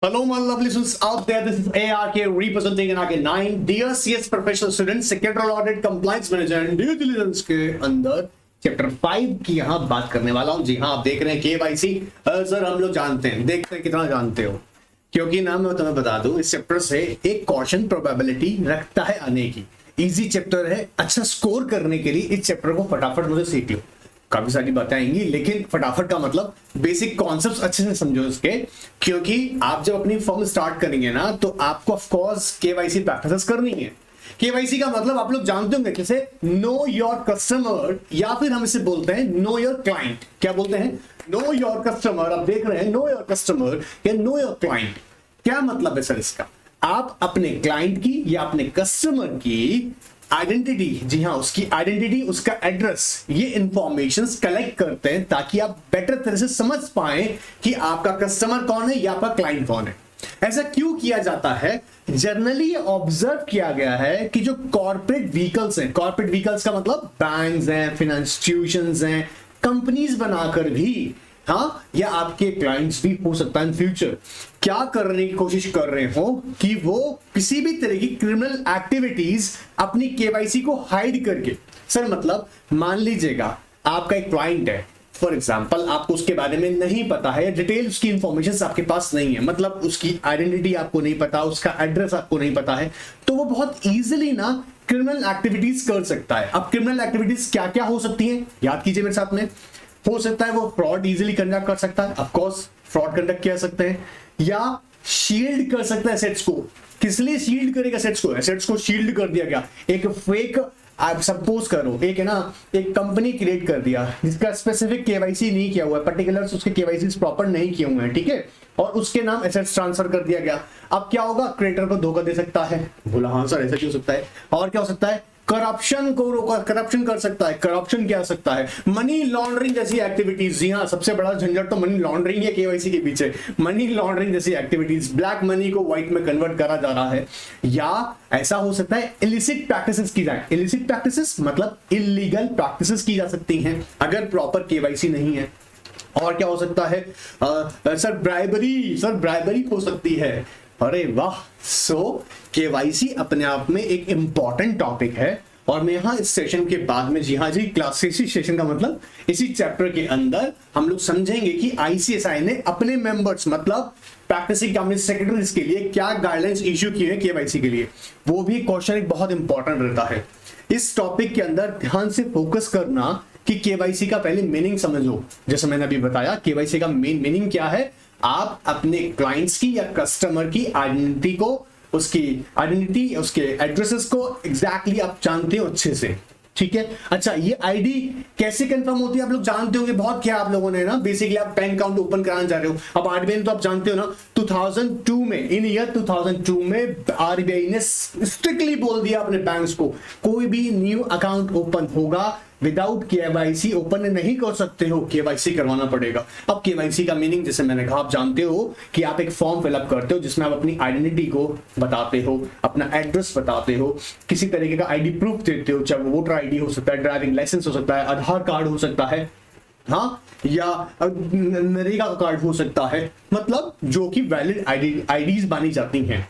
Hello, my lovely students out there. This is ARK representing ARK 9. Dear CS professional students, secretarial audit, compliance manager and due diligence के अंदर chapter 5 की यहाँ बात करने वाला हूँ। जी हाँ, आप देख रहे हैं केवाईसी। सर हम लोग जानते हैं, देखते हैं कितना जानते हो, क्योंकि ना मैं तुम्हें बता दूं इस चैप्टर से एक क्वेश्चन प्रोबेबिलिटी रखता है आने की। इजी चैप्टर है, अच्छा स्कोर करने के लिए इस चैप्टर को फटाफट मुझे सीख लो। काफी सारी बातें आएंगी, लेकिन फटाफट का मतलब बेसिक कॉन्सेप्ट्स अच्छे से समझो इसके, क्योंकि आप जब अपनी फर्म स्टार्ट करेंगे ना तो आपको ऑफ कोर्स केवाईसी प्रैक्टिस करनी है। केवाईसी का मतलब आप लोग जानते होंगे जैसे नो योर कस्टमर, या फिर हम इसे बोलते हैं नो योर क्लाइंट। क्या बोलते हैं? Know your customer. आप देख रहे हैं नो योर कस्टमर या नो योर क्लाइंट। क्या मतलब है सर इसका? आप अपने क्लाइंट की या अपने कस्टमर की आइडेंटिटी, जी हाँ उसकी आइडेंटिटी, उसका एड्रेस, ये इंफॉर्मेशंस कलेक्ट करते हैं ताकि आप बेटर तरह से समझ पाए कि आपका कस्टमर कौन है या आपका क्लाइंट कौन है। ऐसा क्यों किया जाता है? जनरली ऑब्जर्व किया गया है कि जो कॉर्पोरेट व्हीकल्स हैं, कॉर्पोरेट व्हीकल्स का मतलब बैंक्स हैं, फाइनेंस इंस्टीट्यूशंस हैं, कंपनीज बनाकर भी, हाँ, या आपके क्लाइंट्स भी हो सकता है इन फ्यूचर, क्या करने की कोशिश कर रहे हो कि वो किसी भी तरह की क्रिमिनल एक्टिविटीज अपनी केवाईसी को हाइड करके। सर मतलब मान लीजिएगा आपका एक क्लाइंट है, फॉर एग्जांपल आपको उसके बारे में नहीं पता है, डिटेल उसकी इंफॉर्मेशन आपके पास नहीं है, मतलब उसकी आइडेंटिटी आपको नहीं पता, उसका एड्रेस आपको नहीं पता है, तो वो बहुत इजीली ना क्रिमिनल एक्टिविटीज कर सकता है। अब क्रिमिनल एक्टिविटीज क्या क्या हो सकती है, याद कीजिए मेरे साथ में। हो सकता है वो फ्रॉड इजीली कंडक्ट कर सकता है, ऑफ कोर्स फ्रॉड कंडक्ट कर सकते हैं, या शील्ड कर सकता है एसेट्स को। किस लिए शील्ड करेगा एसेट्स को? एसेट्स को शील्ड कर दिया गया। एक फेक, आप सपोज करो एक है ना, एक कंपनी क्रिएट कर दिया जिसका स्पेसिफिक केवाईसी नहीं किया हुआ है, पर्टिकुलर्स उसके केवाईसी प्रॉपर नहीं किए हुए हैं, ठीक है, और उसके नाम एसेट्स ट्रांसफर कर दिया गया। अब क्या होगा? क्रिएटर को धोखा दे सकता है। बोला हाँ सर ऐसा क्यों हो सकता है? और क्या हो सकता है? करप्शन को रोका, करप्शन कर सकता है। करप्शन क्या सकता है? मनी लॉन्ड्रिंग जैसी एक्टिविटीज। जी हाँ, सबसे बड़ा झंझट तो मनी लॉन्ड्रिंग है केवाईसी के पीछे। मनी लॉन्ड्रिंग जैसी एक्टिविटीज, ब्लैक मनी को व्हाइट में कन्वर्ट करा जा रहा है, या ऐसा हो सकता है इलिसिट प्रैक्टिसेस की जाए। इलिसिट प्रैक्टिसेस मतलब इलीगल प्रैक्टिसेस की जा सकती हैं अगर प्रॉपर केवाईसी नहीं है। और क्या हो सकता है? सर ब्राइबरी, सर ब्राइबरी हो सकती है। अरे वाह! सो केवाईसी अपने आप में एक इंपॉर्टेंट टॉपिक है, और मैं यहाँ इस सेशन के बाद में, जी हाँ जी, क्लास इसी सेशन का मतलब इसी चैप्टर के अंदर हम लोग समझेंगे कि आईसीएसआई ने अपने मेंबर्स मतलब प्रैक्टिसिंग कंपनी सेक्रेटरीज के लिए क्या गाइडलाइंस इश्यू किए हैं केवाईसी के लिए। वो भी क्वेश्चन एक बहुत इंपॉर्टेंट रहता है। इस टॉपिक के अंदर ध्यान से फोकस करना कि केवाईसी का पहले मीनिंग समझो। जैसे मैंने अभी बताया केवाईसी का मेन मीनिंग क्या है। आप अपने क्लाइंट्स की या कस्टमर की आइडेंटिटी को, उसकी आइडेंटिटी, उसके एड्रेसेस को एग्जैक्टली आप जानते हो अच्छे से, ठीक है। अच्छा, ये आईडी कैसे कंफर्म होती है आप लोग जानते होंगे बहुत। क्या आप लोगों ने ना बेसिकली आप बैंक अकाउंट ओपन कराने जा रहे हो। अब आरबीआई ने तो आप जानते हो ना 2002 में, इन ईयर 2002 में आरबीआई ने स्ट्रिक्टली बोल दिया अपने बैंक्स को, कोई भी न्यू अकाउंट ओपन होगा विदाउट केवाईसी ओपन नहीं कर सकते हो, केवाईसी करवाना पड़ेगा। अब केवाईसी का मीनिंग जैसे मैंने कहा, आप जानते हो कि आप एक फॉर्म फिलअप करते हो जिसमें आप अपनी आइडेंटिटी को बताते हो, अपना एड्रेस बताते हो, किसी तरीके का आईडी प्रूफ देते हो, चाहे वोटर आईडी हो सकता है, ड्राइविंग लाइसेंस हो सकता है, आधार कार्ड हो सकता है, हाँ, या नरेगा का कार्ड हो सकता है, मतलब जो कि वैलिड आईडीज मानी जाती हैं।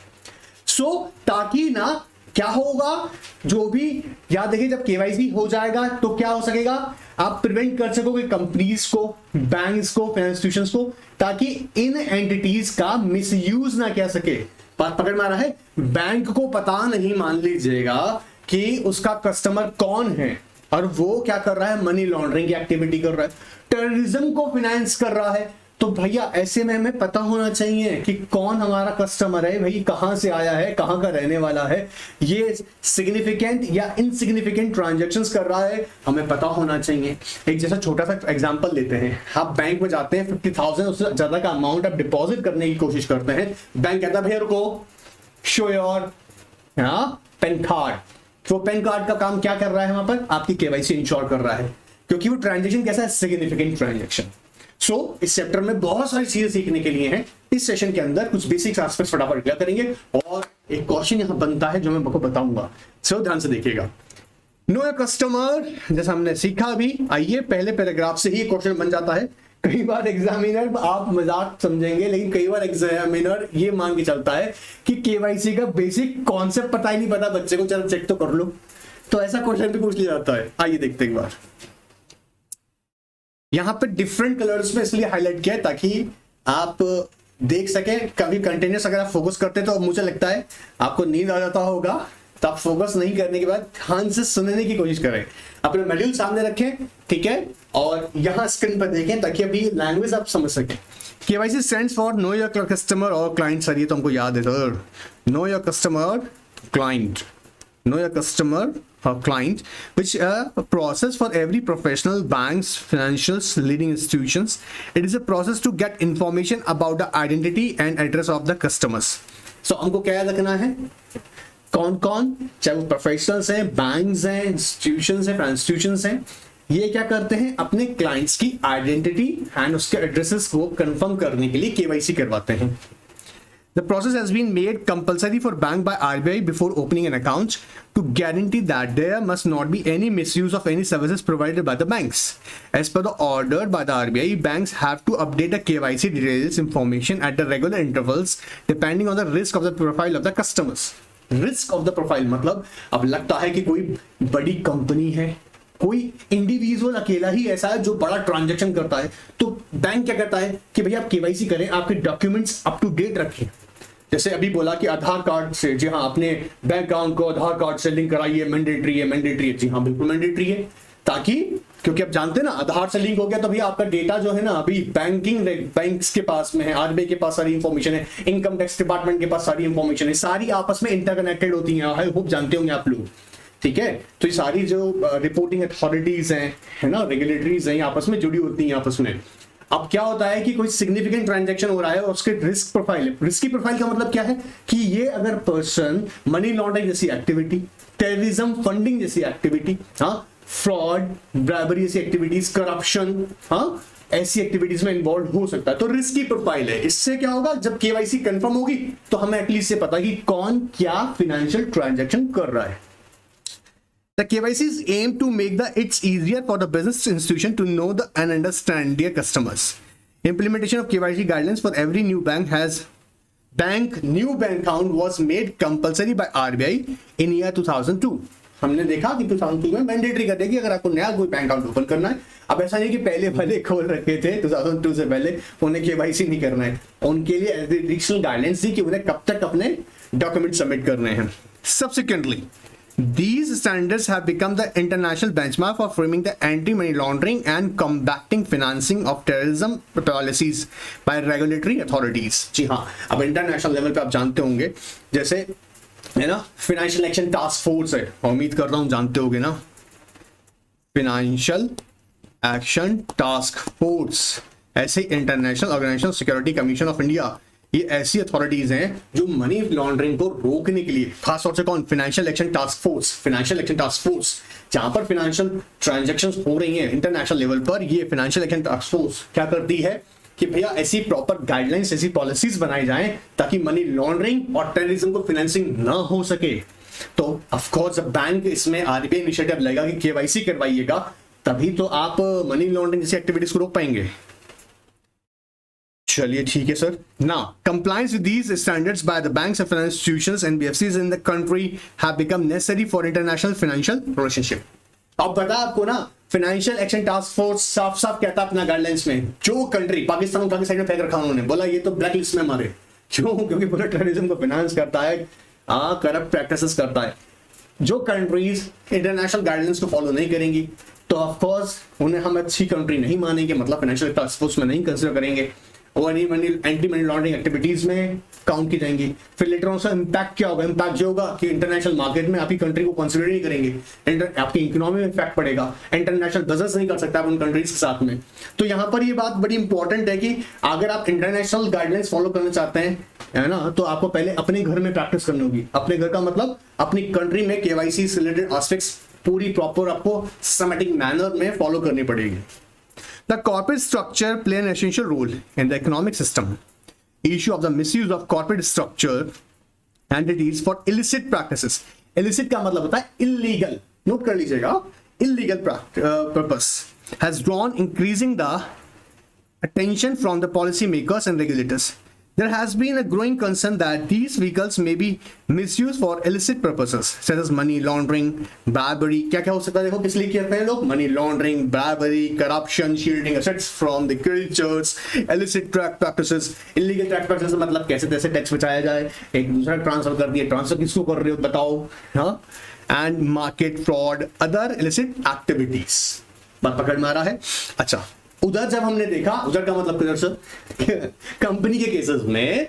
सो ताकि ना क्या होगा, जो भी याद देखिए, जब केवाईसी हो जाएगा तो क्या हो सकेगा, आप प्रिवेंट कर सकोगे कंपनीज को, बैंक्स को, फाइनेंस इंस्टीट्यूशंस को, ताकि इन एंटिटीज का मिसयूज ना किया सके। बात पकड़ में आ रहा है? बैंक को पता नहीं, मान लीजिएगा, कि उसका कस्टमर कौन है और वो क्या कर रहा है, मनी लॉन्ड्रिंग की एक्टिविटी कर रहा है, टेररिज्म को फाइनेंस कर रहा है, तो भैया ऐसे में हमें पता होना चाहिए कि कौन हमारा कस्टमर है, भाई कहां से आया है, कहां का रहने वाला है, ये सिग्निफिकेंट या इनसिग्निफिकेंट ट्रांजैक्शंस कर रहा है, हमें पता होना चाहिए। एक जैसा छोटा सा एग्जांपल लेते हैं, आप बैंक में जाते हैं, 50,000 उससे ज्यादा का अमाउंट आप डिपॉजिट करने की कोशिश करते हैं, बैंक कहता है भैया रुको, शो योर पेन कार्ड। तो पेन कार्ड का काम क्या कर रहा है, वहां पर आपकी केवाईसी इंश्योर कर रहा है, क्योंकि वो ट्रांजैक्शन कैसा है, सिग्निफिकेंट ट्रांजैक्शन। सो इस चैप्टर में बहुत सारी चीजें सीखने के लिए हैं। इस सेशन के अंदर कुछ बेसिक एस्पेक्ट्स फटाफट क्लियर करेंगे, और एक क्वेश्चन यहां बनता है जो मैं आपको बताऊंगा। सो ध्यान से देखिएगा। नो योर कस्टमर, जैसा हमने सीखा अभी, आइए पहले पैराग्राफ से ही क्वेश्चन बन जाता है कई बार एग्जामिनर, आप मजाक समझेंगे लेकिन कई बार एग्जामिनर ये मान के चलता है कि केवाईसी का बेसिक कॉन्सेप्ट पता ही नहीं पता बच्चे को, चलो चेक तो कर लो, तो ऐसा क्वेश्चन भी पूछ लिया जाता है। आइए देखते एक बार। यहां पे डिफरेंट कलर्स में इसलिए हाईलाइट किया है ताकि आप देख सके। कभी कंटिन्यूस अगर आप फोकस करते तो मुझे लगता है आपको नींद आ जाता होगा, तो आप फोकस नहीं करने के बाद ध्यान से सुनने की कोशिश करें, अपने मॉड्यूल सामने रखें, ठीक है, और यहां स्क्रीन पर देखें ताकि अभी लैंग्वेज आप समझ सकें। KYC stands for know your customer और क्लाइंट। सर ये तो हमको याद है sir, know your customer client, know your customer or client, which a process for every professional, banks, financials, leading institutions. It is a process to get information about the identity and address of the customers. So हमको क्या याद रखना है, कौन कौन, चाहे वो professionals हैं, बैंक्स हैं, इंस्टीट्यूशंस हैं, इंस्टीट्यूशंस हैं, ये क्या करते हैं, अपने क्लाइंट्स की आइडेंटिटी एंड उसके एड्रेसेस को कंफर्म करने के लिए केवाईसी करवाते हैं। The process has been made compulsory for bank by RBI before opening an account to guarantee that there must not be any misuse of any services provided by the banks. As per the order by the RBI, banks have to update the KYC details information at the regular intervals depending on the risk of the profile of the customers. Risk of the profile मतलब अब लगता है कि कोई बड़ी company है, कोई individual अकेला ही ऐसा है जो बड़ा ट्रांजैक्शन करता है, तो बैंक क्या करता है कि भैया आप केवाईसी करें, आपके डॉक्यूमेंट्स अप टू डेट रखें। जैसे अभी बोला कि आधार कार्ड से, जी हाँ, अपने बैंक अकाउंट को आधार कार्ड से लिंक कराइए, मैंडेटरी है, मैंडेटरी है, जी हाँ बिल्कुल मैंडेटरी है, ताकि क्योंकि आप जानते हैं ना आधार से लिंक हो गया तो भैया आपका डेटा जो है ना अभी बैंक्स के पास में है, आरबीआई के पास सारी इंफॉर्मेशन है, इनकम टैक्स डिपार्टमेंट के पास सारी इंफॉर्मेशन है, सारी आपस में इंटरकनेक्टेड होती है। आई होप जानते होंगे आप लोग, ठीक है। तो ये सारी जो रिपोर्टिंग अथॉरिटीज हैं, है ना, रेगुलेटरीज हैं, आपस में जुड़ी होती हैं आपस में। अब क्या होता है कि कोई सिग्निफिकेंट ट्रांजैक्शन हो रहा है और उसके रिस्क प्रोफाइल है। रिस्की प्रोफाइल का मतलब क्या है कि ये अगर पर्सन मनी लॉन्ड्रिंग जैसी एक्टिविटी, टेररिज्म फंडिंग जैसी एक्टिविटी, हाँ, फ्रॉड, ब्राइबरी जैसी एक्टिविटीज, करप्शन, हाँ, ऐसी एक्टिविटीज में इन्वॉल्व हो सकता है, तो रिस्की प्रोफाइल है। इससे क्या होगा, जब केवाईसी कंफर्म होगी तो हमें एटलीस्ट से पता कि कौन क्या फाइनेंशियल ट्रांजैक्शन कर रहा है। The KYC is aimed to make it's easier for the business institution to know and understand their customers. Implementation of KYC guidelines for every new bank new bank account was made compulsory by RBI in year 2002. हमने देखा कि 2002 में mandatory कर देगी अगर आपको नया कोई बैंक अकाउंट ओपन करना है। अब ऐसा नहीं कि पहले वाले खोल रखे थे 2002 से पहले, उन्हें केवाईसी नहीं करना है, उनके लिए एडिशनल गाइडलाइंस थी कि उन्हें कब तक अपने डॉक्यूमेंट सबमिट करने हैं। Subsequently, these standards have become the international benchmark for framing the anti-money laundering and combating financing of terrorism policies by regulatory authorities. जी हाँ, अब इंटरनेशनल लेवल पे आप जानते होंगे, जैसे है ना फाइनेंशियल एक्शन टास्क फोर्स है, उम्मीद कर रहा हूँ जानते होंगे ना, फाइनेंशियल एक्शन टास्क फोर्स, ऐसे international organisation security commission of India, ये ऐसी अथॉरिटीज हैं जो मनी लॉन्ड्रिंग को रोकने के लिए, खासतौर से कौन, financial action task force, financial action task force, जहां पर फाइनेंशियल ट्रांजैक्शंस हो रही हैं इंटरनेशनल लेवल पर, ये फाइनेंशियल एक्शन टास्क फोर्स क्या करती है कि भैया ऐसी प्रॉपर गाइडलाइंस, ऐसी पॉलिसीज बनाई जाएं ताकि मनी लॉन्ड्रिंग और टेररिज्म को फाइनेंसिंग ना हो सके। तो ऑफ कोर्स बैंक इसमें आरबीआई इनिशिएटिव लेगा कि केवाईसी करवाइएगा, तभी तो आप मनी लॉन्ड्रिंग जैसी एक्टिविटीज को रोक पाएंगे। चलिए ठीक है sir. Now, compliance with these standards by the banks and financial institutions and NBFCs in the country have become necessary for international financial relationship. अब बता आपको ना, फाइनेंशियल एक्शन टास्क फोर्स साफ साफ कहता अपना गाइडलाइंस में, जो कंट्री, पाकिस्तान उठा के साइड में फेंक रखा उन्होंने, बोला ये तो ब्लैक लिस्ट में हमारे, क्यों, क्योंकि पूरा टेररिज्म को फाइनेंस करता है, करप्ट प्रैक्टिसेस करता है। जो कंट्रीज इंटरनेशनल गाइडलाइंस को फॉलो नहीं करेंगी तो ऑफ कोर्स उन्हें हम अच्छी कंट्री नहीं मानेंगे, मतलब फाइनेंशियल टास्क फोर्स में नहीं कंसिडर करेंगे, और एंटी मनी लॉन्ड्रिंग एक्टिविटीज में काउंट की जाएंगी। फिर लेटर ऑन से इम्पैक्ट क्या होगा, इम्पैक्ट जो होगा कि इंटरनेशनल मार्केट में आपकी कंट्री को कंसिडर नहीं करेंगे, आपकी इकोनॉमी में इफेक्ट पड़ेगा, इंटरनेशनल बिजनेस नहीं कर सकता आप उन कंट्रीज के साथ में। तो यहाँ पर ये बात बड़ी इंपॉर्टेंट है कि अगर आप इंटरनेशनल गाइडलाइंस फॉलो करना चाहते हैं, है ना, तो आपको पहले अपने घर में प्रैक्टिस करनी होगी। अपने घर का मतलब अपनी कंट्री में केवाईसी से रिलेटेड एस्पेक्ट्स पूरी प्रॉपर आपको सिस्टमैटिक मैनर में फॉलो करनी पड़ेगी। The corporate structure play an essential role in the economic system. Issue of the misuse of corporate structure entities for illicit practices. Illicit का मतलब होता है illegal. नोट कर लीजिएगा, illegal purpose has drawn increasing the attention from the policymakers and regulators. There has been a growing concern that these vehicles may be misused for illicit purposes, such as money laundering, bribery. क्या क्या हो सकता है? देखो किस लिए करते हैं लोग? Money laundering, bribery, corruption, shielding assets from the creditors, illicit tax practices. Illegal tax practices मतलब कैसे तैसे टैक्स बचाया जाए, एक दूसरा ट्रांसफर कर दिया, ट्रांसफर किसको कर रहे हो बताओ, हाँ? And market fraud, other illicit activities. बात पकड़ में आ रहा है? अच्छा, उधर जब हमने देखा, उधर का मतलब किधर सर? कंपनी के केसेस में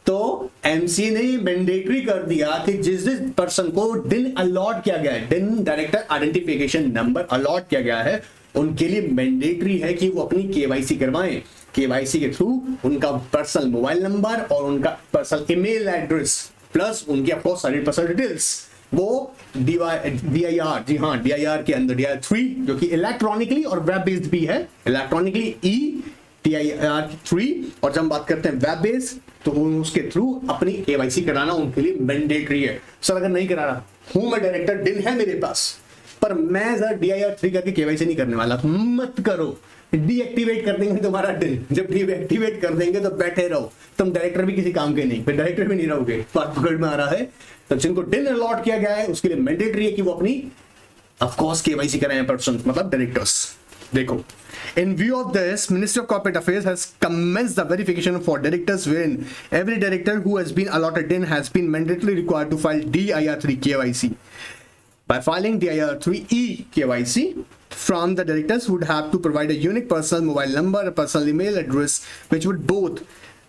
तो एमसीए ने मैंडेटरी कर दिया कि जिस जिस पर्सन को डिन अलॉट किया गया है, डिन डायरेक्टर आइडेंटिफिकेशन नंबर अलॉट किया गया है, उनके लिए मैंडेटरी है कि वो अपनी केवाईसी करवाएं। केवाईसी के थ्रू उनका पर्सनल मोबाइल नंबर और उनका पर्सनल ईमेल एड्रेस प्लस उनकी ऑफकोर्स सारी पर्सनल डिटेल्स वो DIR, जी हाँ, DIR के अंदर DIR 3 जो कि इलेक्ट्रॉनिकली और वेब बेस्ड भी है, इलेक्ट्रॉनिकली DIR 3, और जब हम बात करते हैं वेब बेस्ड तो उसके थ्रू अपनी केवाईसी कराना उनके लिए मैंडेटरी है। सर अगर नहीं करा रहा हूं मैं, डायरेक्टर डिन है मेरे पास, पर मैं सर DIR 3 करके केवाईसी नहीं करने वाला, मत करो, डीएक्टिवेट कर देंगे तुम्हारा डिन। जब डीएक्टिवेट कर देंगे तो बैठे रहो, तुम डायरेक्टर भी किसी काम के नहीं, फिर डायरेक्टर भी नहीं रहोगे। बात पकड़ में आ रहा है? तो जिनको डिन अलॉट किया गया है उसके लिए मैंडेटरी है कि वो अपनी ऑफ कोर्स केवाईसी कराएं पर्सन, मतलब डायरेक्टर्स। देखो, in view of this, Ministry of Corporate Affairs has commenced the verification for directors, wherein every director who has been allotted in has been mandatorily required to file DIR3 KYC. By filing DIR3E KYC, from the directors would have to provide a unique personal mobile number, a personal email address, which would both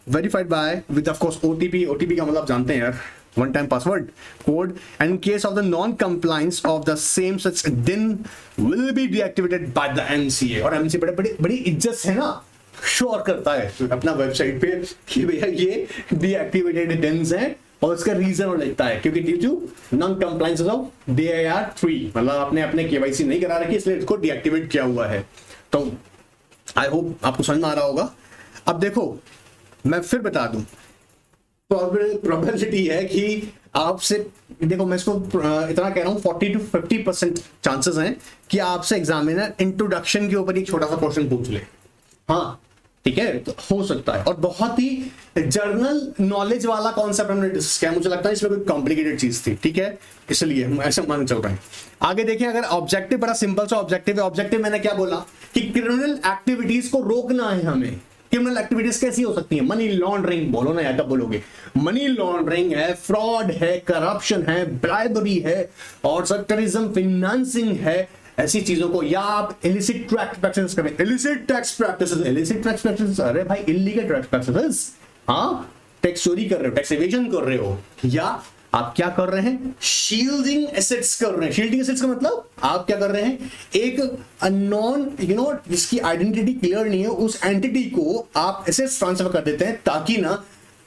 verified by with of course OTP का मतलब जानते हैं यार, one time password code, and in case of the non-compliance of the same, such DIN will be deactivated by the MCA. और MCA बड़ी इज्जत है ना, शोर करता है अपना वेबसाइट पे कि भैया ये डीएक्टिवेटेड DINs हैं, और उसका रीजन लिखता है क्योंकि due to non compliance of DIR 3, मतलब आपने अपने केवाईसी नहीं करा रखी इसलिए इसको डीएक्टिवेट किया हुआ है। तो आई होप आपको समझ में आ रहा होगा। अब देखो मैं फिर बता दूं, प्रोबेबिलिटी है कि आपसे, देखो मैं इसको इतना कह रहा हूं 40 to 50% चांसेस हैं कि आपसे एग्जामिनर इंट्रोडक्शन के ऊपर एक छोटा सा क्वेश्चन पूछ ले, हाँ ठीक है, तो हो सकता है। और बहुत ही जर्नल नॉलेज वाला कॉन्सेप्ट हमने डिस्कस किया, मुझे लगता है इसमें कोई कॉम्प्लिकेटेड चीज थी, ठीक है, इसलिए हम ऐसा मान चल रहे हैं। आगे देखें, अगर ऑब्जेक्टिव बड़ा सिंपल सा ऑब्जेक्टिव है, ऑब्जेक्टिव मैंने क्या बोला कि क्रिमिनल एक्टिविटीज को रोकना है हमें। क्रिमिनल एक्टिविटीज कैसी हो सकती है? मनी लॉन्ड्रिंग, बोलो ना यार, कब बोलोगे? मनी लॉन्ड्रिंग है, फ्रॉड है, करप्शन है, ब्राइबरी है, और टेररिज्म फाइनेंसिंग है, ऐसी चीजों को, या आप इलिसिट टैक्स प्रैक्टिसेस करें, इलिसिट टैक्स प्रैक्टिसेस, अरे भाई इलीगल टैक्स प्रैक्टिसेस, हाँ टैक्स चोरी कर रहे हो, टैक्स एवेजन कर रहे हो, या आप क्या कर रहे हैं? शील्डिंग एसेट्स कर रहे हैं। शील्डिंग एसेट्स का मतलब आप क्या कर रहे हैं? एक अननोन जिसकी आइडेंटिटी क्लियर नहीं है उस एंटिटी को आप एसेट्स ट्रांसफर कर देते हैं ताकि ना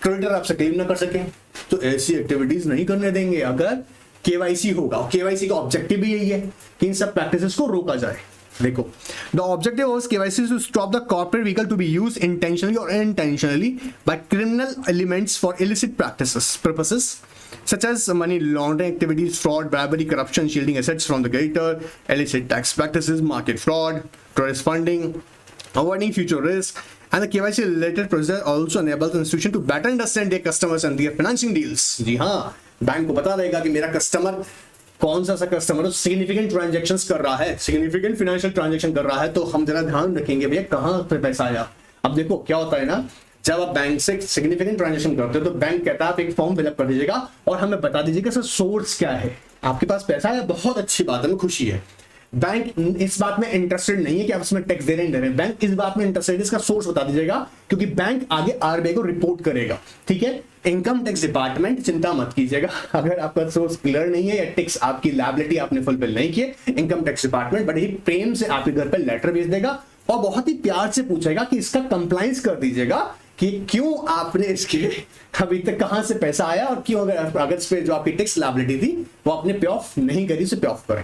क्रेडिटर आपसे क्लेम ना कर सके। तो ऐसी एक्टिविटीज नहीं करने देंगे अगर केवाईसी होगा। केवाईसी का ऑब्जेक्टिव भी यही है कि इन सब प्रैक्टिसेस को रोका जाए। देखो, the objective of KYC to stop the corporate vehicle to be used intentionally और unintentionally by criminal elements for illicit practices purposes such as money laundering activities, fraud, bribery, corruption, shielding assets from the creditor, illicit tax practices, market fraud, terrorist funding, avoiding future risk, and the KYC related process also enables the institution to better understand their customers and their financing deals. जी हाँ, bank को बता देगा कि मेरा customer कौन सा customer significant transactions कर रहा है, सिग्निफिकेंट फाइनेंशियल ट्रांजैक्शन कर रहा है, तो हम जरा ध्यान रखेंगे भैया कहाँ पे पैसा आया। अब देखो क्या होता है ना, जब आप बैंक से सिग्निफिकेंट ट्रांजैक्शन करते हो तो बैंक कहता है आप एक फॉर्म फिलअप कर दीजिएगा और हमें बता दीजिएगा सर सोर्स क्या है, आपके पास पैसा है, बहुत अच्छी बात है, हमें खुशी है। बैंक इस बात में इंटरेस्टेड नहीं है कि आप इसमें टैक्स दे रहे हैं, नहीं दे रहे हैं, बैंक इस बात में इंटरेस्टेड है इसका सोर्स बता दीजिएगा, क्योंकि बैंक आगे आरबीआई को रिपोर्ट करेगा। ठीक है, इनकम टैक्स डिपार्टमेंट चिंता मत कीजिएगा, अगर आपका सोर्स क्लियर नहीं है या टैक्स आपकी लायबिलिटी आपने फुलफिल नहीं किए, इनकम टैक्स डिपार्टमेंट बड़े ही प्रेम से आपके घर पर लेटर भेज देगा और बहुत ही प्यार से पूछेगा कि इसका कंप्लायंस कर दीजिएगा कि क्यों आपने इसके अभी तक कहां से पैसा आया और क्यों, अगर इस पे जो आपकी टैक्स लायबिलिटी थी वो आपने पे ऑफ नहीं करी, उसे पे ऑफ करें।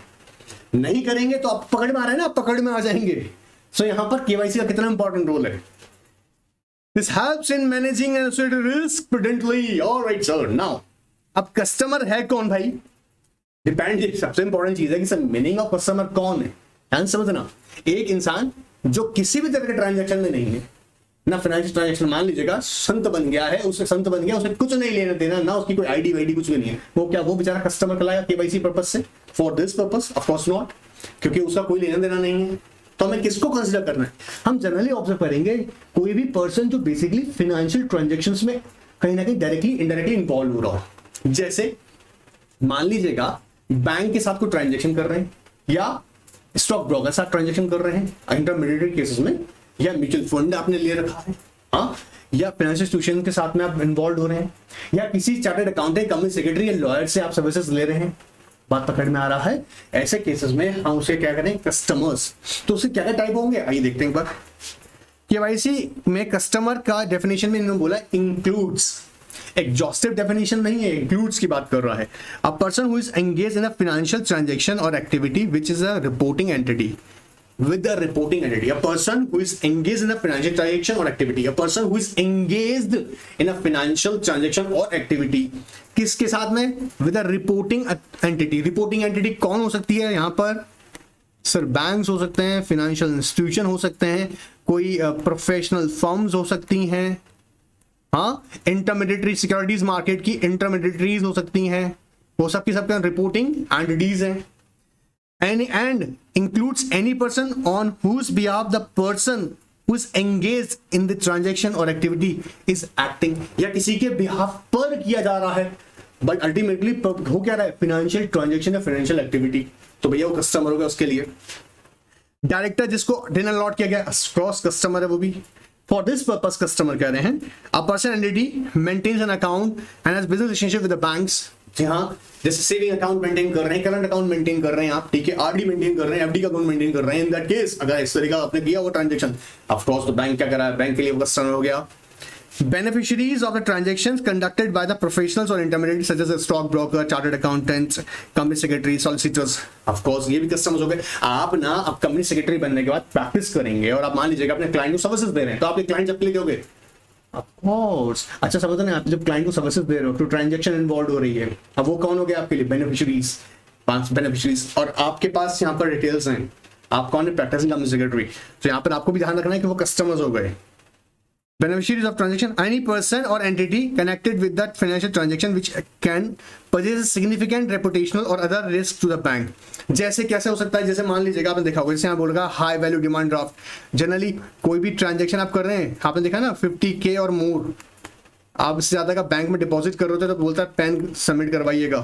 नहीं करेंगे तो आप पकड़ में आ रहे हैं ना, आप पकड़ में आ जाएंगे। सो यहां पर केवाईसी का कितना इंपॉर्टेंट रोल है। This helps in managing and associated risk prudently. All right, sir. Now, अब कस्टमर है कौन भाई? डिपेंड, सबसे इंपॉर्टेंट चीज है कि सर मीनिंग ऑफ कस्टमर कौन है, ध्यान समझना। एक इंसान जो किसी भी तरह के ट्रांजैक्शन में नहीं है, ना फाइनेंशियल ट्रांजेक्शन, मान लीजिएगा संत बन गया है, उससे संत बन गया, उसे कुछ नहीं लेना देना, ना उसकी कोई आईडी वाईडी कुछ भी नहीं है, वो क्या वो बेचारा कस्टमर कलाएगा केवाईसी पर्पस से? For this purpose of course not, क्योंकि उसका कोई लेना देना नहीं है। तो हमें किसको कंसीडर करना है? हम जनरली ऑब्जर्व करेंगे कोई भी पर्सन जो बेसिकली फाइनेंशियल ट्रांजेक्शंस में कहीं ना कहीं डायरेक्टली इनडायरेक्टली इन्वॉल्व हो रहा हो। जैसे मान लीजिएगा बैंक के साथ कोई ट्रांजेक्शन कर रहे हैं, या स्टॉक ब्रोकर के साथ ट्रांजेक्शन कर रहे हैं इंटरमीडिएट केसेस में, या म्यूचुअल फंड आपने ले रखा है, हाँ, या फाइनेंशियल इंस्टीट्यूशन के साथ में आप इन्वॉल्व हो रहे हैं, या किसी चार्टर्ड अकाउंटेंट, कंपनी सेक्रेटरी या लॉयर से आप सर्विसेज ले रहे हैं, बात पकड़ में आ रहा है। ऐसे केसेस में हम उसे क्या करें? कस्टमर्स। तो उसके क्या क्या टाइप होंगे, आइए देखते हैं एक बार। केवाईसी में कस्टमर का डेफिनेशन में इन्होंने बोला इंक्लूड्स, एग्जॉस्टिव डेफिनेशन नहीं है, इंक्लूड्स की बात कर रहा है। A person who is engage in a financial transaction और activity which is a reporting entity with the reporting entity, a person who is engaged in a financial transaction or activity, a person who is engaged in a financial transaction or activity, किसके साथ में? with a reporting entity। reporting entity कौन हो सकती है यहाँ पर? Sir banks हो सकते हैं, फाइनेंशियल इंस्टीट्यूशन हो सकते हैं, कोई प्रोफेशनल फर्म्स हो सकती हैं, हाँ, इंटरमीडिएटरी सिक्योरिटीज मार्केट की इंटरमीडिएटरीज हो सकती हैं, वो सबकी सबके रिपोर्टिंग एंटिटीज हैं। And includes any person on whose behalf the person who is engaged in the transaction or activity is acting, या किसी के behalf पर किया जा रहा है, बट अल्टीमेटली हो क्या रहा है? फाइनेंशियल ट्रांजेक्शन या फाइनेंशियल एक्टिविटी। तो भैया वो कस्टमर होगा उसके लिए। डायरेक्टर जिसको डिन अलॉट किया गया, क्रॉस कस्टमर है वो भी। फॉर दिस पर्पस कस्टमर कह रहे हैं a person entity maintains an account and has business relationship with the banks. जी हाँ, जैसे सेविंग अकाउंट मेंटेन कर रहे हैं, करंट अकाउंट मेंटेन कर रहे हैं आप, ठीक है, आरडी मेंटेन कर रहे हैं, एफडी का अकाउंट मेंटेन कर रहे हैं। इन दैट केस अगर इस तरीका आपने किया वो ट्रांजैक्शन, ऑफ कोर्स तो बैंक क्या कर रहा है? बैंक के लिए वो कस्टमर हो गया। Beneficiaries of the transactions conducted by the professionals or intermediaries such as a stock broker, chartered accountants, company secretary, solicitors, of course ये भी कस्टमर्स हो गए। आप ना अब कंपनी सेक्रेटरी बनने के बाद प्रैक्टिस करेंगे और आप मान लीजिएगा अपने क्लाइंट को सर्विसेज दे रहे हैं, तो आपके क्लाइंट जब क्लिक होगे ऑफ कोर्स, अच्छा समझते हैं आप, जब क्लाइंट को सर्विसेज दे रहे हो तो ट्रांजैक्शन इन्वॉल्व हो रही है, अब वो कौन हो गया आपके लिए? Beneficiaries, 5 beneficiaries. और आपके पास यहाँ पर डिटेल्स हैं, आप कौन है? Practising company secretary. तो यहाँ पर आपको भी ध्यान रखना है कि वो कस्टमर्स हो गए। Beneficiaries of transaction, any person or entity connected with that financial transaction which can possess significant reputational or other risk to the bank। जैसे कैसे हो सकता है? जैसे मान लीजिएगा आपने देखा होगा, जैसे यहाँ बोलेगा high value demand draft. Generally कोई भी ट्रांजेक्शन आप कर रहे हैं, आपने देखा ना 50K और मोर, आप इससे ज्यादा का बैंक में डिपॉजिट कर रहे हो तो बोलता है पैन सबमिट करवाइएगा,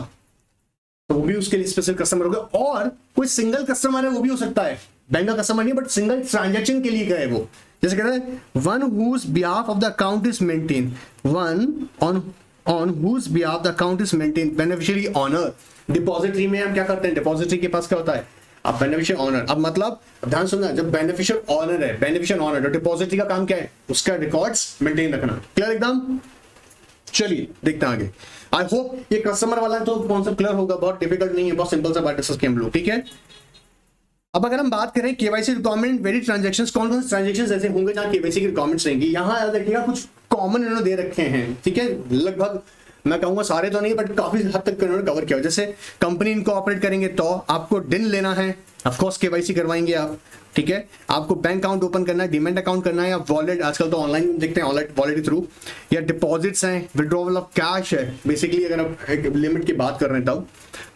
तो वो भी उसके लिए स्पेशल कस्टमर हो गया। और कोई सिंगल कस्टमर है वो भी हो सकता है, बैंक का कस्टमर नहीं बट सिंगल ट्रांजेक्शन के लिए गए वो। जैसे कह रहे हैं one whose behalf of the account is maintain, one on whose behalf the account is maintain, beneficiary owner. Depository में हम क्या करते हैं? डिपॉजिटरी के पास क्या होता है? अब बेनिफिशियल ऑनर। अब मतलब ध्यान सुनना, जब बेनिफिशियल ऑनर है, बेनिफिशियल ऑनर, तो डिपॉजिटरी का काम क्या है? उसका रिकॉर्ड्स मेंटेन रखना। क्लियर एकदम? चलिए देखते हैं आगे। आई होप ये कस्टमर वाला तो कॉन्सेप्ट क्लियर होगा, बहुत डिफिकल्ट नहीं है, बहुत सिंपल सा बात डिस्कस किया हम लोग, ठीक है। अब अगर हम बात करें केवाईसी रिक्वायरमेंट, वेरी ट्रांजैक्शंस, कौन कौन से ट्रांजैक्शंस ऐसे होंगे जहां केवाईसी की रिक्वायरमेंट्स रहेंगी? यहाँ याद रखिएगा कुछ कॉमन इन्होंने दे रखे हैं, ठीक है, लगभग मैं कहूंगा सारे तो नहीं बट काफी हद तक इन्होंने कवर किया। जैसे कंपनी इनको ऑपरेट करेंगे तो आपको डिन लेना है, ऑफ कोर्स केवाईसी करवाएंगे आप, ठीक है। आपको बैंक अकाउंट ओपन करना है, डीमैट अकाउंट करना है, या वॉलेट, आजकल तो ऑनलाइन देखते हैं वॉलेट के थ्रू, या डिपॉजिट्स हैं, विड्रॉवल ऑफ कैश है, बेसिकली अगर आप एक लिमिट की बात कर रहे हैं तब,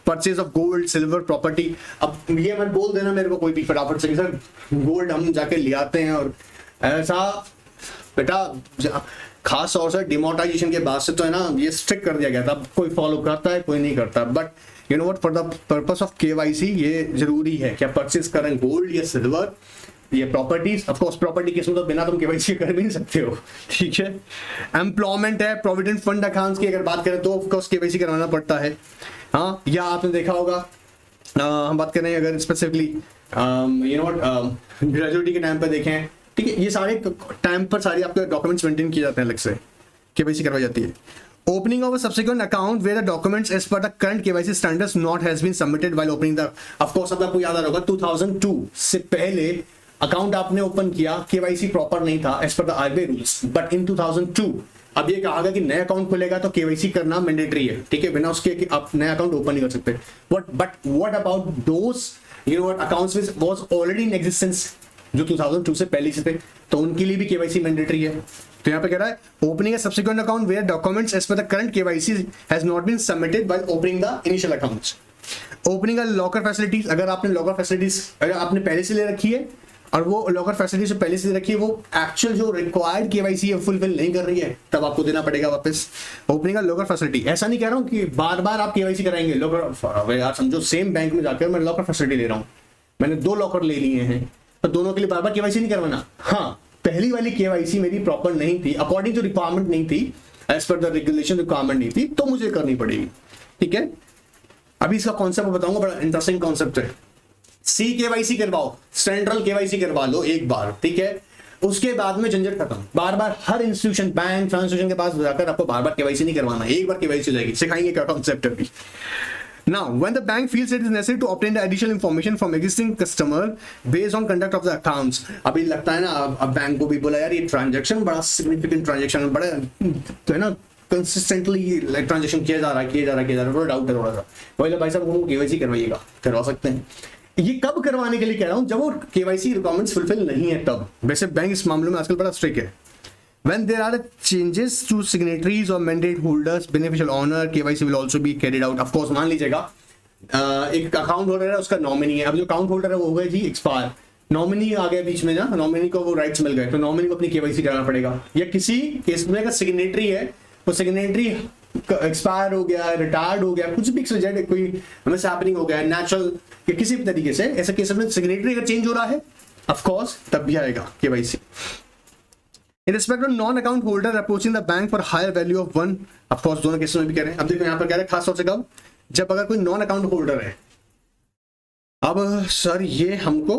purchase of gold, silver, property. अब ये मत बोल देना मेरे को कोई भी फटाफट से सर गोल्ड हम जाके ले आते हैं, और ऐसा बेटा खास तौर से डिमोनेटाइजेशन के बाद से तो है ना ये स्ट्रिक्ट कर दिया गया था, कोई फॉलो करता है कोई नहीं करता, but you know what, for the purpose of KYC ये जरूरी है कि आप परचेज करें गोल्ड या सिल्वर, ये properties. Of course property case में तो बिना तुम केवाईसी कर भी नहीं सकते हो, ठीक है। एम्प्लॉयमेंट है, प्रोविडेंट फंड अकाउंट्स की अगर बात करें तो ऑफ कोर्स केवाईसी करवाना पड़ता है, हाँ। या आपने देखा होगा हम बात कर रहे हैं अगर specifically you know what gratuity के टाइम पर देखें, ठीक है, ये सारे टाइम पर सारे आपके डॉक्यूमेंट्स मेंटेन किए जाते हैं, अलग से केवाईसी करवाई जाती है। Opening of a subsequent account where the documents as per the current KYC standards not has been submitted while opening the, of course अब आपको याद आ रहा होगा 2002 से पहले अकाउंट आपने ओपन किया, KYC प्रॉपर नहीं था as per the RBI rules, but in 2002 अब ये कहा गया कि नया अकाउंट खुलेगा तो KYC करना मैंडेटरी है, ठीक है, बिना उसके कि आप नया अकाउंट ओपन नहीं कर सकते। But what about those you know what accounts which was already in existence जो 2002 से पहले से थे, तो उनके लिए भी केवाईसी मैंडेटरी है। तो यहाँ पे कह रहा है opening a subsequent account where documents as per the current KYC has not been submitted while opening the initial accounts. Opening a locker facilities, अगर आपने लॉकर फैसिलिटीज अगर आपने पहले से ले रखी है और वो लॉकर फैसिलिटी जो पहले से रखी है वो एक्चुअल जो रिक्वायर्ड केवाईसी है फुलफिल नहीं कर रही है, तब आपको देना पड़ेगा वापस। ओपनिंग लॉकर फैसिलिटी, ऐसा नहीं कह रहा हूँ कि बार बार आप केवाईसी कराएंगे लॉकर, यार समझो सेम बैंक में जाकर मैं लॉकर फैसिलिटी ले रहा हूँ, मैंने 2 लॉकर ले लिए हैं, तो दोनों के लिए बार बार केवाईसी नहीं करवाना। हाँ, पहली वाली केवाईसी मेरी प्रॉपर नहीं थी, अकॉर्डिंग टू रिक्वायरमेंट नहीं थी, as per the regulation requirement नहीं थी, तो मुझे करनी पड़ेगी। ठीक है, अभी इसका कॉन्सेप्ट बताऊंगा, बड़ा इंटरेस्टिंग कॉन्सेप्ट है। सी केवाईसी करवाओ, सेंट्रल केवाईसी करवा लो एक बार, ठीक है, उसके बाद में झंझट खत्म। बार बार हर इंस्टीट्यूशन, बैंक, ट्रांसलेशन के पास जाकर आपको बार बार केवाईसी नहीं करवाना, एक बार केवाईसी हो जाएगी। सिखाएंगे क्या कॉन्सेप्ट है अभी। Now, when the bank feels it is necessary to obtain the additional information from existing customer based on conduct of the accounts, अभी लगता है ना, अब बैंक को भी बोला यार ये ट्रांजैक्शन बड़ा सिग्निफिकेंट ट्रांजैक्शन, बड़ा तो है ना कंसिस्टेंटली ट्रांजैक्शन किया जा रहा है, थोड़ा डाउट है थोड़ा सा, बोले भाई साहब केवाईसी करवाइएगा, करवा सकते हैं। ये कब करवाने के लिए कह रहा हूं, जब वो केवाईसी रिक्वायरमेंट्स फुलफिल नहीं है तब। वैसे बैंक इस मामले में आजकल बड़ा स्ट्रिक्ट है। When there are changes to signatories or mandate holders, beneficial owner, KYC will also be carried out. Of course, मान लीजिएगा एक अकाउंट होल्डर है, उसका नॉमिनी है, अब जो अकाउंट होल्डर है वो हो गया जी एक्सपायर, नॉमिनी आ गया बीच में ना, नॉमिनी को वो राइट्स मिल गए, तो नॉमिनी को अपनी केवाईसी कराना पड़ेगा। या किसी केस में अगर सिग्नेटरी है, वो सिग्नेटरी एक्सपायर हो गया, रिटायर्ड हो गया, कुछ भी कोई मिस हैपनिंग हो गया नेचुरल या किसी भी तरीके से, ऐसे केस में सिग्नेटरी अगर चेंज हो रहा है, ऑफ कोर्स तब भी आएगा KYC. In respect of non-account holder approaching the bank for higher value of one, of course दोनों केसेस में भी कह रहे हैं। अब देखो यहाँ पर कह रहे हैं खास तौर से कब, जब अगर कोई नॉन अकाउंट होल्डर है। अब सर ये हमको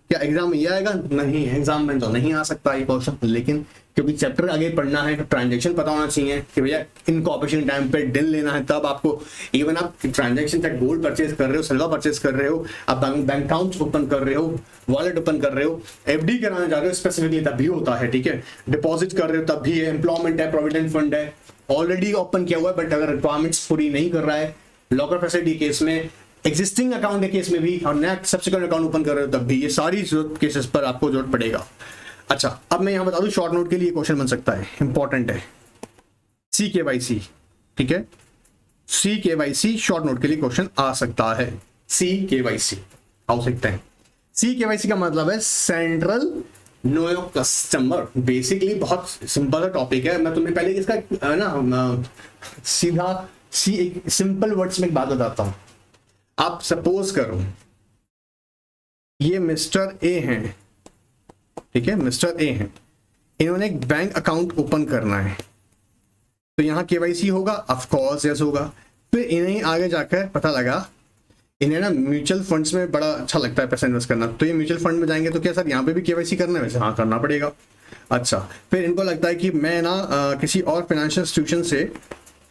क्या एग्जाम में ये आएगा? नहीं, एग्जाम में तो नहीं आ सकता ये क्वेश्चन, लेकिन क्योंकि चैप्टर आगे पढ़ना है तो ट्रांजैक्शन पता होना चाहिए कि भैया इनकॉर्पोरेशन टाइम पे डिल लेना है, तब आपको इवन आप ट्रांजैक्शन तक गोल्ड परचेज कर रहे हो, सिल्वर परचेज कर रहे हो, आप बैंक अकाउंट ओपन कर रहे हो, वॉलेट ओपन कर रहे हो, एफडी कराने जा रहे हो स्पेसिफिकली तब भी होता है, ठीक है, डिपॉजिट कर रहे हो तब भी है, एम्प्लॉयमेंट है, प्रोविडेंट फंड है, ऑलरेडी ओपन किया हुआ है बट अगर रिक्वायरमेंट्स पूरी नहीं कर रहा है, लॉकर फैसिलिटी केस में, एग्जिस्टिंग अकाउंट के केस में भी, और नेक्स्ट सब्सिक्वेंट अकाउंट ओपन कर रहे हो तब भी, ये सारी केसेस पर आपको जरूरत पड़ेगा। अच्छा, अब मैं यहां बता दूं शॉर्ट नोट के लिए क्वेश्चन बन सकता है, इंपॉर्टेंट है, सी केवाईसी, ठीक है, सी केवाईसी शॉर्ट नोट के लिए क्वेश्चन आ सकता है। सी केवाईसी आओ सकते हैं। सी केवाईसी का मतलब है central know your customer. Basically बहुत सिंपल सा टॉपिक है, मैं तुम्हें पहले इसका ना सीधा एक सिंपल वर्ड्स में एक बात बताता हूं। आप सपोज करो ये मिस्टर ए हैं, ठीक है, मिस्टर ए हैं, इन्होंने एक बैंक अकाउंट ओपन करना है, तो यहां केवाईसी होगा, ऑफ कोर्स यस होगा। फिर इन्हें आगे जाकर पता लगा इन्हें ना म्यूचुअल फंड्स में बड़ा अच्छा लगता है पैसा इन्वेस्ट करना, तो ये म्यूचुअल फंड में जाएंगे तो क्या सर यहाँ पे भी केवाईसी करना है? वैसे हाँ करना पड़ेगा। अच्छा, फिर इनको लगता है कि मैं ना किसी और फाइनेंशियल इंस्टीट्यूशन से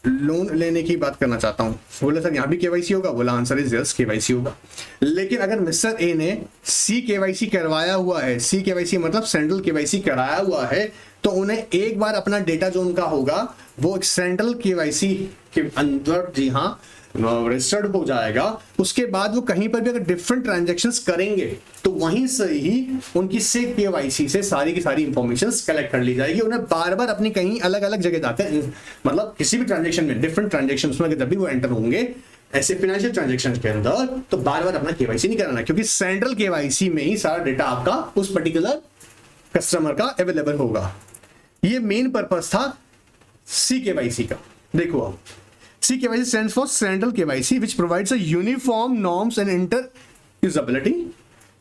लोन लेने की बात करना चाहता हूँ, बोले सर यहाँ भी केवाईसी होगा? बोला आंसर इज यस, केवाईसी होगा। लेकिन अगर मिस्टर ए ने सी केवाईसी करवाया हुआ है, सी केवाईसी मतलब सेंट्रल केवाईसी कराया हुआ है, तो उन्हें एक बार अपना डेटा जो उनका होगा वो सेंट्रल केवाईसी के अंदर जी हाँ रजिस्टर्ड हो जाएगा। उसके बाद वो कहीं पर भी अगर डिफरेंट ट्रांजैक्शंस करेंगे तो वहीं से ही उनकी से केवाईसी से सारी की सारी इंफॉर्मेशन कलेक्ट कर ली जाएगी। उन्हें बार बार अपनी कहीं अलग अलग जगह जाकर, मतलब किसी भी ट्रांजैक्शन में डिफरेंट ट्रांजैक्शंस में जब भी वो एंटर होंगे ऐसे फाइनेंशियल ट्रांजैक्शन के अंदर, तो बार बार अपना केवाईसी नहीं कराना, क्योंकि सेंट्रल केवाईसी में ही सारा डेटा आपका उस पर्टिकुलर कस्टमर का अवेलेबल होगा। ये मेन पर्पस था सी केवाईसी का। देखो अब C KYC stands for Central KYC, which provides a uniform norms and interusability.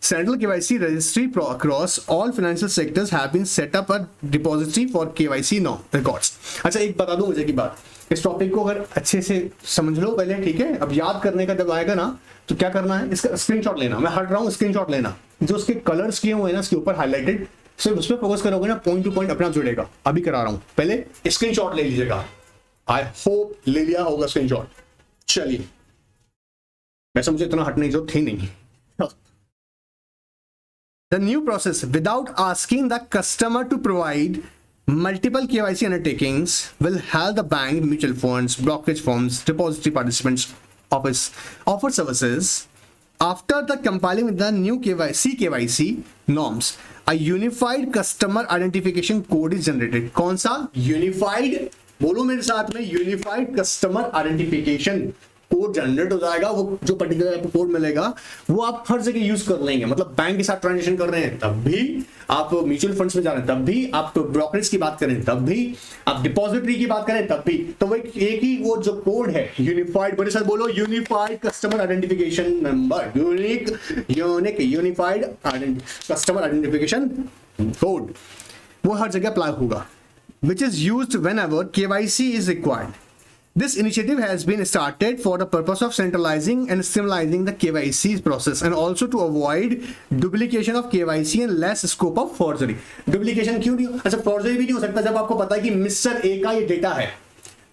Central KYC registry across all financial sectors have been set up a depository for KYC records. अच्छा, एक बता दूं मुझे की बात, इस टॉपिक को अगर अच्छे से समझ लो पहले, ठीक है, अब याद करने का जब आएगा ना तो क्या करना है, इसका स्क्रीनशॉट लेना। मैं हट रहा हूँ, स्क्रीनशॉट लेना, जो उसके कलर्स किए हुए हैं ना इसके ऊपर हाईलाइटेड, सिर्फ उस पर फोकस करोगे ना, पॉइंट टू पॉइंट अपना जुड़ेगा। अभी करा रहा हूँ, पहले स्क्रीनशॉट ले लीजिएगा। आई होप ले लिया होगा स्क्रीनशॉट। चलिए, वैसे मुझे इतना हटने की जरूरत थी नहीं। The new process without asking the customer to provide multiple KYC undertakings will help the bank, mutual funds, brokerage firms, depository participants offer services after the compiling with the new KYC norms, a unified customer identification code is generated. कौन सा? Unified, बोलो मेरे साथ में, unified customer identification code generate हो जाएगा। वो जो पर्टिकुलर आपको कोड मिलेगा वो आप हर जगह यूज कर लेंगे। मतलब बैंक के साथ ट्रांजेक्शन कर रहे हैं तब भी, आप म्यूचुअल फंड्स में जा रहे हैं तब भी, आप ब्रोकरेज की बात करें तब भी, आप डिपॉजिटरी की बात करें तब भी, तो वो एक ही वो जो कोड है यूनिफाइड, बड़े साथ बोलो, unified customer identification number, unified customer identification code, वो हर जगह अप्लाई होगा, which is used whenever KYC is required. This initiative has been started for the purpose of centralizing and streamlining the KYC process and also to avoid duplication of KYC and less scope of forgery. Duplication क्यों नहीं हो? अच्छा, forgery भी नहीं हो सकता जब आपको पता है कि मिस्टर ए का ये डेटा है।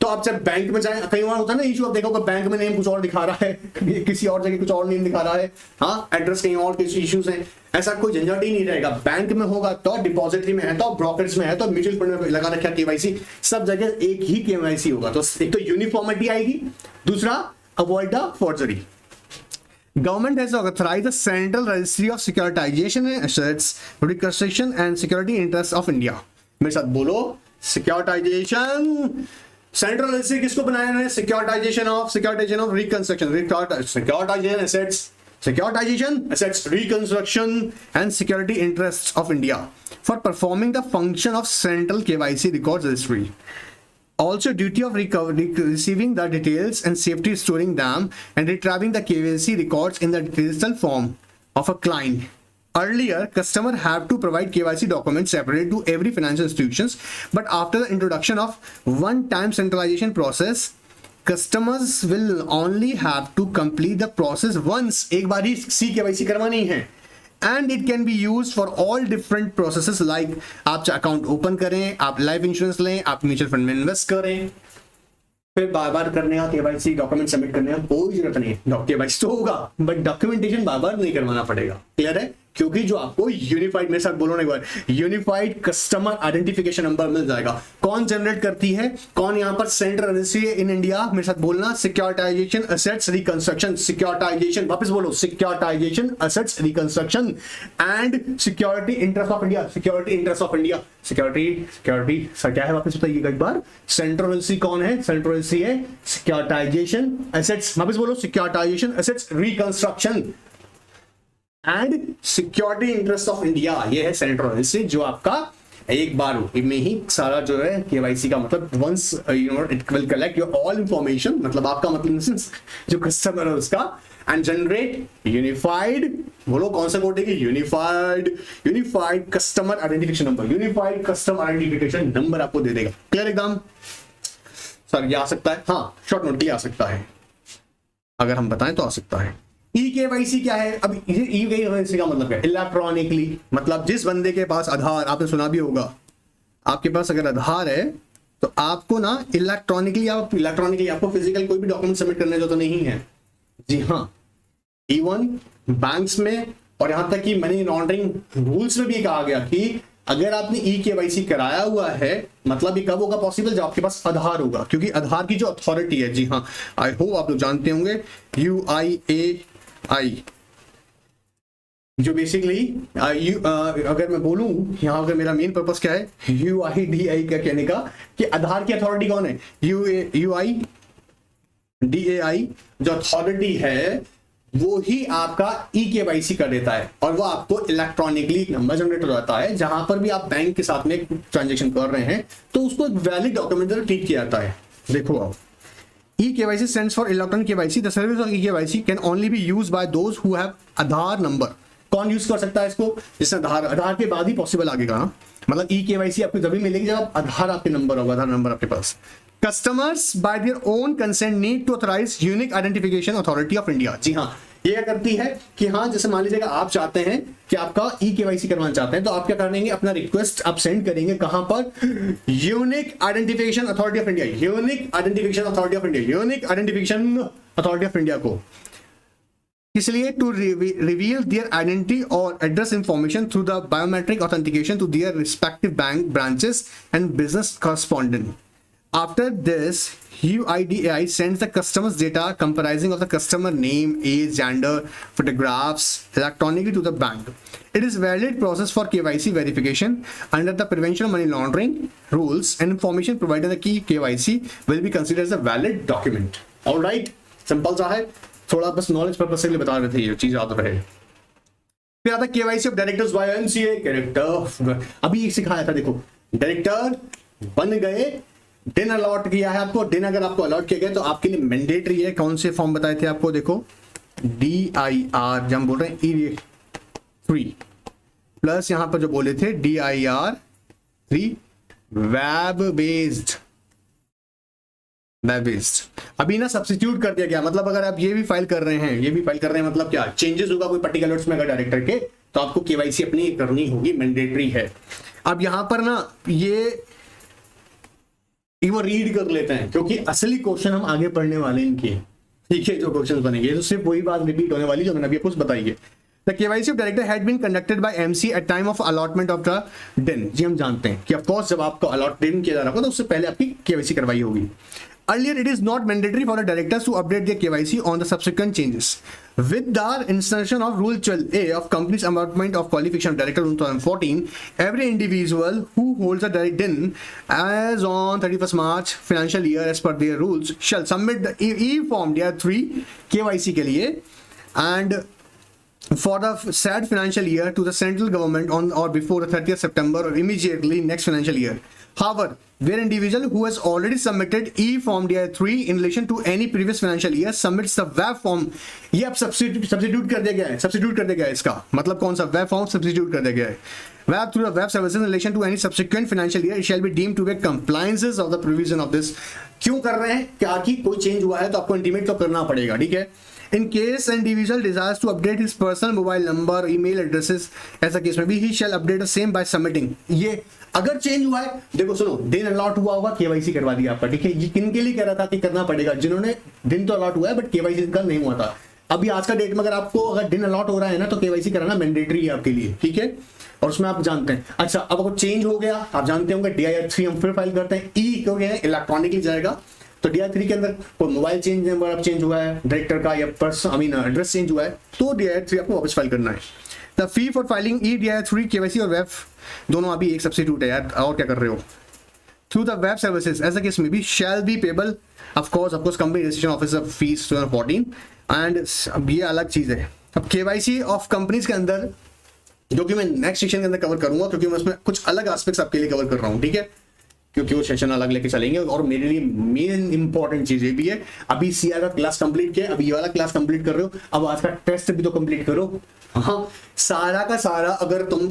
तो आप जब बैंक में जाए, कई बार होता है ना इशू, आप देखोगे बैंक में नेम कुछ और दिखा रहा है, किसी और जगह कुछ और नेम दिखा रहा है, हाँ एड्रेस कहीं और, किसी इश्यूज हैं, ऐसा कोई झंझट ही नहीं रहेगा। बैंक में होगा तो, डिपॉजिटरी में है तो, ब्रोकर्स में है तो, म्यूचुअल फंड में लगा रखा केवाईसी, सब जगह एक ही केवाईसी होगा। तो एक तो यूनिफॉर्मिटी आएगी, दूसरा avoid the forgery. Government has authorized the Central Registry of Securitization and Assets, Reconstruction and Security Interests of India. मेरे साथ बोलो, सिक्योरिटाइजेशन। सेंट्रल रजिस्ट्री किसको बनाया है? Securitisation of reconstruction, securitisation assets, securitization assets, reconstruction and security interests of India for performing the function of central KYC records registry. Also duty of receiving the details and safety storing them and retrieving the KYC records in the digital form of a client. Earlier, customer have to provide KYC documents separate to every financial institutions, but after the introduction of one-time centralization process, customers will only have to complete the process once, एक बार ही CKYC करवानी है, and it can be used for all different processes like आप account open करें, आप life insurance लें, आप mutual fund में invest करें, फिर बार बार करने का केवाईसी डॉक्यूमेंट सबमिट करने का कोई जरूरत नहीं है। केवाईसी तो होगा बट डॉक्यूमेंटेशन बार बार नहीं करवाना पड़ेगा। क्लियर है? क्योंकि जो आपको यूनिफाइड, मेरे साथ बोलो ना एक बार, यूनिफाइड कस्टमर आइडेंटिफिकेशन नंबर मिल जाएगा। कौन जनरेट करती है, कौन यहाँ पर सेंट्रल रजिस्ट्री है इन इंडिया? मेरे साथ बोलना, सिक्योरिटाइजेशन एसेट्स रिकंस्ट्रक्शन, सिक्योरिटाइजेशन, वापस बोलो, securitisation assets reconstruction and security interest of India, security interest of India, security sir क्या है वापस बताइएगा एक बार। सेंट्रल रजिस्ट्री कौन है? सेंट्रल रजिस्ट्री है सिक्योरिटाइजेशन एसेट्स, वापस बोलो, securitisation assets reconstruction and security interest of India. ये है सेंट्रल रजिस्ट्री जो आपका एक बार में ही सारा जो है केवाईसी का मतलब once it will collect your all information, मतलब आपका मतलब जो कस्टमर है उसका, एंड जनरेट यूनिफाइड, बोलो कौन सा कोड देगी? Unified customer identification number, unified customer identification number आपको दे देगा। क्लियर एकदम? सर ये आ सकता है, हाँ शॉर्ट नोट आ सकता है, अगर हम बताएं तो आ सकता है। ई-केवाईसी क्या है? अब ई-केवाईसी का मतलब क्या है? इलेक्ट्रॉनिकली, मतलब जिस बंदे के पास आधार, आपने सुना भी होगा, आपके पास अगर आधार है तो आपको ना इलेक्ट्रॉनिकली आपको फिजिकल कोई भी डॉक्यूमेंट सबमिट करने जो तो नहीं है। जी हाँ, इवन बैंक्स में और यहां तक कि मनी लॉन्ड्रिंग रूल्स में भी कहा गया कि अगर आपने ई-केवाईसी कराया हुआ है, मतलब ये कब होगा पॉसिबल? जब आपके पास आधार होगा, क्योंकि आधार की जो अथॉरिटी है, जी हाँ, आई होप आप लोग जानते होंगे, UIDAI, जो बेसिकली अगर मैं बोलूं यहां, अगर मेरा मेन पर्पस क्या है UIDAI का कहने का, कि आधार की अथॉरिटी कौन है? UIDAI जो अथॉरिटी है वो ही आपका ई-केवाईसी कर देता है, और वो आपको इलेक्ट्रॉनिकली नंबर जनरेट हो जाता है। जहां पर भी आप बैंक के साथ में ट्रांजेक्शन कर रहे हैं तो उसको एक वैलिड डॉक्यूमेंट ट्रीट किया जाता है। देखो आप, e-KYC stands for electronic KYC. The service of e-KYC can only be used by those who have Aadhaar number. कौन यूज कर सकता है इसको? जिससे आधार के बाद ही पॉसिबल आगेगा ना, मतलब ई-केवाईसी आपको तभी मिलेगी जब आधार आपके नंबर होगा, आधार नंबर आपके पास। Customers by their own consent need to authorise unique identification authority of India. जी हाँ, ये क्या करती है कि हाँ, जैसे मान लीजिएगा आप चाहते हैं कि आपका ई-केवाईसी करवाना चाहते हैं, तो आप क्या करेंगे? अपना रिक्वेस्ट आप सेंड करेंगे कहां पर? Unique identification authority of India, unique identification authority of India, unique identification authority of India को, इसलिए टू रिवील देयर आइडेंटिटी और address information through the biometric authentication to their respective bank branches and business correspondent. After this, UIDAI sends the customer's data comprising of the customer name, age, gender, photographs electronically to the bank. It is valid process for KYC verification under the prevention of money laundering rules, and information provided in the key KYC will be considered as a valid document. All right, simple सा है, थोड़ा बस knowledge purpose के लिए बता रहे थे, ये चीज याद रहे। फिर आता KYC of directors bye NCA character. अभी सिखाया था, देखो डायरेक्टर बन गए, दिन अलॉट किया है आपको, दिन अगर आपको अलॉट किया गया तो आपके लिए मैंडेटरी है। कौन से फॉर्म बताए थे आपको, देखो DIR, जब हम बोल रहे हैं E3 प्लस यहां पर जो बोले थे DIR3 वेब बेस्ड। अभी ना सब्स्टिट्यूट कर दिया गया, मतलब अगर आप ये भी फाइल कर रहे हैं, ये भी फाइल कर रहे हैं, मतलब क्या चेंजेस होगा कोई पर्टिकुलर उसमें अगर डायरेक्टर के, तो आपको KYC अपनी करनी होगी, मैंडेटरी है। अब यहां पर ना ये वो रीड कर लेते हैं, क्योंकि असली क्वेश्चन हम आगे पढ़ने वाले इनके, ठीक है, जो क्वेश्चन बनेंगे तो सिर्फ वही बात रिपीट होने वाली जो मैंने अभी कुछ बताई है। The KYC of director had been conducted by MC at time of allotment of the DIN। जी हम जानते हैं कि of course जब आपको allot DIN किया जा रहा होगा तो उससे पहले आपकी KYC करवाई होगी। Earlier, it is not mandatory for the directors to update their KYC on the subsequent changes. With the insertion of Rule 12A of Companies Allotment of Qualification of Director 2014, every individual who holds a direct DIN as on 31st March financial year as per their rules shall submit the E-form DR3 KYC के लिए and for the said financial year to the central government on or before the 30th September or immediately next financial year. However, where individual who has already submitted E-form DR3 in relation to any previous financial year submits the web form, ये अब substitute कर दिया गया है, substitute कर दिया गया है। इसका मतलब कौन सा, वेब फॉर्म सब्स्टिट्यूट कर दिया गया है। Web through the web services in relation to any subsequent financial year, it shall be deemed to be compliances of the provision of this। क्यों कर रहे हैं, क्या कि कोई चेंज हुआ है तो आपको इंटीमेट तो करना पड़ेगा, ठीक है। In case an individual desires to update his personal mobile number, email addresses, ऐसा केस में भी he shall update the same by submitting। ये अगर चेंज हुआ है, देखो सुनो, दिन अलॉट हुआ होगा, KYC करवा दिया आपका, ठीक है। ये किन के लिए कह रहा था कि करना पड़ेगा, जिन्होंने दिन तो अलॉट हुआ है बट KYC इनका नहीं हुआ था। अभी आज का डेट में अगर आपको अगर दिन अलॉट हो रहा है ना तो KYC कराना मैंडेटरी है आपके लिए, ठीक है। और उसमें आप जानते हैं, अच्छा अब अगर चेंज हो गया, आप जानते होंगे DIR3 हम फिर फाइल करते हैं, E क्यों गया इलेक्ट्रॉनिकली जाएगा, तो DIR3 के अंदर कोई मोबाइल चेंज नंबर अब चेंज हुआ है डायरेक्टर का या पर्सन एड्रेस चेंज हुआ है तो DIR3 आपको वापस फाइल करना है। The fee for filing DIR3 KYC और वेब दोनों अभी एक सब्स्टिट्यूट है यार, और क्या कर रहे हो, थ्रू द वेब सर्विसेज ऐसा केस में भी shall be payable of course company registration officer fees 2014 and अब ये अलग चीज है। अब KYC ऑफ कंपनीज के अंदर जो कि मैं नेक्स्ट सेशन के अंदर कवर करूंगा, क्योंकि मैं उसमें कुछ अलग एस्पेक्ट्स आपके लिए कवर कर रहा हूं, ठीक है, क्योंकि वो सेशन अलग लेके चलेंगे। और मेरे लिए मेन इंपॉर्टेंट चीज ये भी है, अभी CR का क्लास कंप्लीट किया, अभी ये वाला क्लास कंप्लीट कर रहे हो, अब आज का टेस्ट भी तो कंप्लीट करो। हाँ, सारा का सारा अगर तुम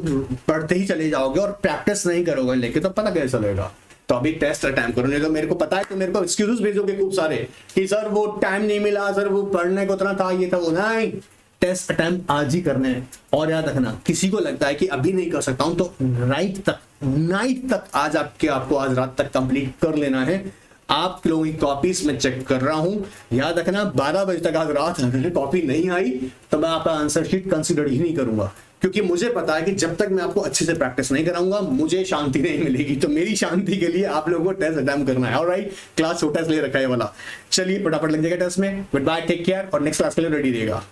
पढ़ते ही चले जाओगे और प्रैक्टिस नहीं करोगे लेके तो पता कैसे चलेगा। तो अभी टेस्ट अटेम्प्ट करो, नहीं तो मेरे को पता है तो मेरे को एक्सक्यूज भेजोगे खूब सारे कि सर वो टाइम नहीं मिला, सर वो पढ़ने को उतना था, ये था वो। नहीं, टेस्ट अटेम्प्ट आज ही करने हैं। और याद रखना, किसी को लगता है कि अभी नहीं कर सकता हूं तो नाइट तक आज आपको आज रात तक कंप्लीट कर लेना है। आप लोगों की कॉपीज में चेक कर रहा हूं, याद रखना 12 बजे तक आज रात अगर कॉपी नहीं आई तो मैं आपका आंसर शीट कंसिडर ही नहीं करूंगा, क्योंकि मुझे पता है कि जब तक मैं आपको अच्छे से प्रैक्टिस नहीं कराऊंगा मुझे शांति नहीं मिलेगी। तो मेरी शांति के लिए आप लोगों को टेस्ट अटेम्प्ट करना है। ऑलराइट, क्लास छोटा इसलिए रखा है वाला। चलिए फटाफट लग जाएगा टेस्ट में। गुड बाय, टेक केयर, और नेक्स्ट क्लास के लिए रेडी रहिएगा।